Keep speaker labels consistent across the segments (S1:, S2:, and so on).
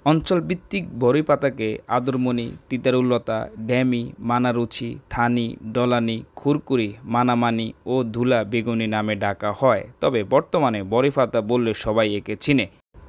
S1: অঞ্চলভিত্তিক বড়ই পাতাকে আদরমণি, তিতারুলতা, dummy, মানারুচি, Thani, ডলানি, খুরকুরি, মানামানি ও ধুলা বেগুনি নামে ডাকা হয়। তবে বর্তমানে বড়ই পাতা বললে সবাই একে চিনে।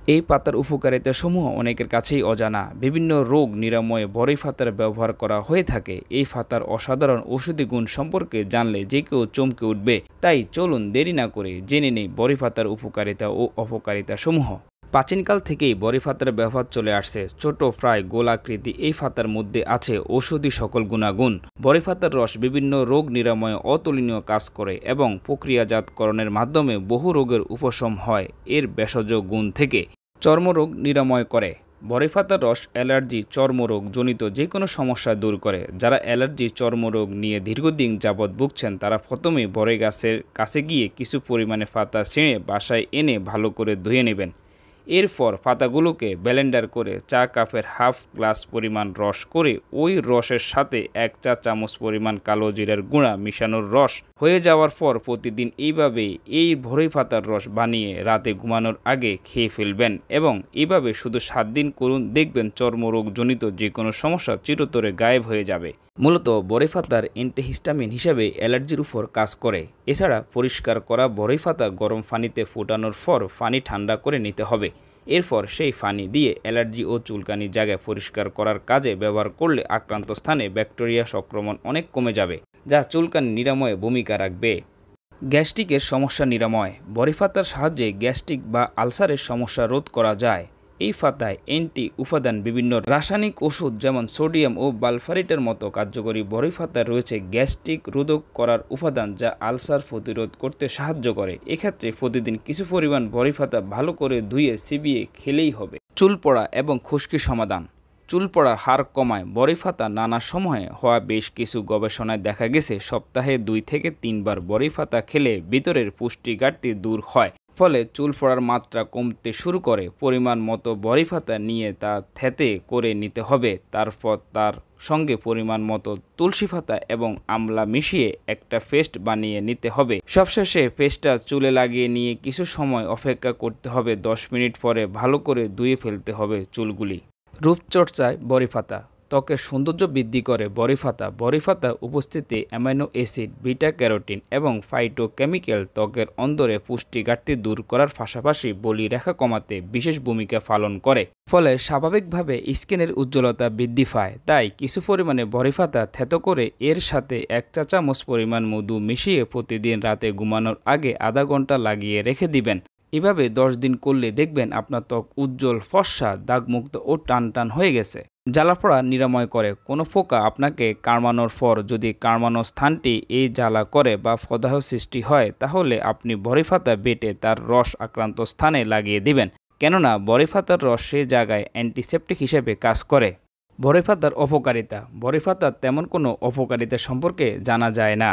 S1: এই পাতার উপকারিতাসমূহ অনেকের কাছেই অজানা। বিভিন্ন রোগ নিরাময়ে বড়ই পাতার ব্যবহার করা হয়ে থাকে। এই পাতার অসাধারণ ঔষধি গুণ সম্পর্কে জানলে যে কেউ চমকে উঠবে। তাই চলুন দেরি না করে জেনে নেই বড়ই পাতার উপকারিতা ও অপকারিতাসমূহ। প্রাচীনকাল থেকেই বড়ই পাতার ব্যবহার চলে আসছে। ছোট প্রায় গোলাকৃতি এই পাতার মধ্যে আছে ঔষধি সকল গুণাগুণ। বড়ই পাতার রস বিভিন্ন রোগ নিরাময়ে অতুলনীয় কাজ করে এবং প্রক্রিয়াজাতকরণের মাধ্যমে বহু রোগের উপশম হয় এর ভেষজ গুণ থেকে। চর্মরোগ নিরাময় করে। বড়ই পাতার রস অ্যালার্জি, চর্মরোগ জনিত যে কোনো সমস্যা দূর করে। যারা অ্যালার্জি, চর্মরোগ নিয়ে দীর্ঘদিন যাবৎ ভুগছেন তারা প্রথমেই বড়ই গাছের কাছে গিয়ে কিছু পরিমাণে পাতা ছিঁড়ে বাসায় এনে ভালো করে ধুয়ে নেবেন। এরপর পাতাগুলোকে ব্লেন্ডার করে চা কাপের হাফ গ্লাস পরিমাণ রস করে ওই রসের সাথে 1 চা চামচ পরিমাণ কালো জিরার গুঁড়া মিশানোর রস হয়ে যাওয়ার পর প্রতিদিন এইভাবেই এই বড়ই পাতার রস বানিয়ে রাতে ঘুমানোর আগে খেয়ে ফেলবেন এবং এইভাবে শুধু 7 দিন করুন, দেখবেন চর্মরোগজনিত যে কোনো সমস্যা চিরতরে গায়েব হয়ে যাবে। মূলত বড়ই পাতার অ্যান্টিহিস্টামিন হিসেবে অ্যালার্জির উপর কাজ করে। এছাড়া পরিষ্কার করা বড়ই পাতা গরম পানিতে ফোটানোর পর পানি ঠান্ডা করে নিতে হবে। এরপর সেই পানি দিয়ে অ্যালার্জি ও চুলকানি জায়গায় পরিষ্কার করার কাজে ব্যবহার করলে আক্রান্ত স্থানে ব্যাকটেরিয়া সংক্রমণ অনেক কমে যাবে, যা চুলকানি নিরাময়ে ভূমিকা রাখবে। গ্যাস্ট্রিকের সমস্যা নিরাময়। বড়ই পাতার সাহায্যে গ্যাস্ট্রিক বা আলসারের সমস্যা রোধ করা যায়। এই পাতায় অ্যান্টি উপাদান, বিভিন্ন রাসায়নিক ওষুধ যেমন সোডিয়াম ও বালফারিটের মতো কার্যকরী। বড়ই পাতায় রয়েছে গ্যাস্ট্রিক রোধক করার উপাদান যা আলসার প্রতিরোধ করতে সাহায্য করে। এক্ষেত্রে প্রতিদিন কিছু পরিমাণ বড়ই পাতা ভালো করে ধুয়ে চিবিয়ে খেলেই হবে। চুল পড়া এবং খুশকি সমাধান। চুল পড়ার হার কমায় বড়ই পাতা নানা সময়ে হওয়া বেশ কিছু গবেষণায় দেখা গেছে সপ্তাহে 2 থেকে 3 বার বড়ই পাতা খেলে ভিতরের পুষ্টি ঘাটতি দূর হয়। ফলে চুল পড়ার মাত্রা কমতে শুরু করে। পরিমাণ মতো বড়ই পাতা নিয়ে তা থেঁতে করে নিতে হবে। তারপর তার সঙ্গে পরিমাণ মতো তুলসী পাতা এবং আমলা মিশিয়ে একটা পেস্ট বানিয়ে নিতে হবে। সবশেষে পেস্টটা চুলে লাগিয়ে নিয়ে কিছু সময় অপেক্ষা করতে হবে। 10 মিনিট পরে ভালো করে ধুয়ে ফেলতে হবে চুলগুলি। রূপচর্চায় বড়ই পাতা। ত্বকের সৌন্দর্য বৃদ্ধি করে বড়ই পাতা। বড়ই পাতা উপস্থিতি অ্যামাইনো অ্যাসিড, বিটা ক্যারোটিন এবং ফাইটোকেমিক্যাল ত্বকের অন্দরে পুষ্টি ঘাটতি দূর করার পাশাপাশি বলিরেখা কমাতে বিশেষ ভূমিকা পালন করে। ফলে স্বাভাবিকভাবে স্কিনের উজ্জ্বলতা বৃদ্ধি পায়। তাই কিছু পরিমাণে বড়ই পাতা থেতো করে এর সাথে 1 চা চামচ পরিমাণ মধু মিশিয়ে প্রতিদিন রাতে ঘুমানোর আগে আধা ঘন্টা লাগিয়ে রেখে দিবেন। এভাবে 10 দিন করলে দেখবেন আপনার ত্বক উজ্জ্বল, ফর্সা, দাগমুক্ত ও টান হয়ে গেছে। জ্বালাপোড়া নিরাময় করে। কোনো পোকা আপনাকে কামড়ানোর পর যদি কামড়ানোর স্থানটি এই জ্বালা করে বা প্রদাহ সৃষ্টি হয় তাহলে আপনি বড়ই পাতা বেটে তার রস আক্রান্ত স্থানে লাগিয়ে দিবেন। কেননা বড়ই পাতার রস সে জায়গায় অ্যান্টিসেপটিক হিসেবে কাজ করে। বড়ই পাতার অপকারিতা। বড়ই পাতার তেমন কোনো অপকারিতা সম্পর্কে জানা যায় না।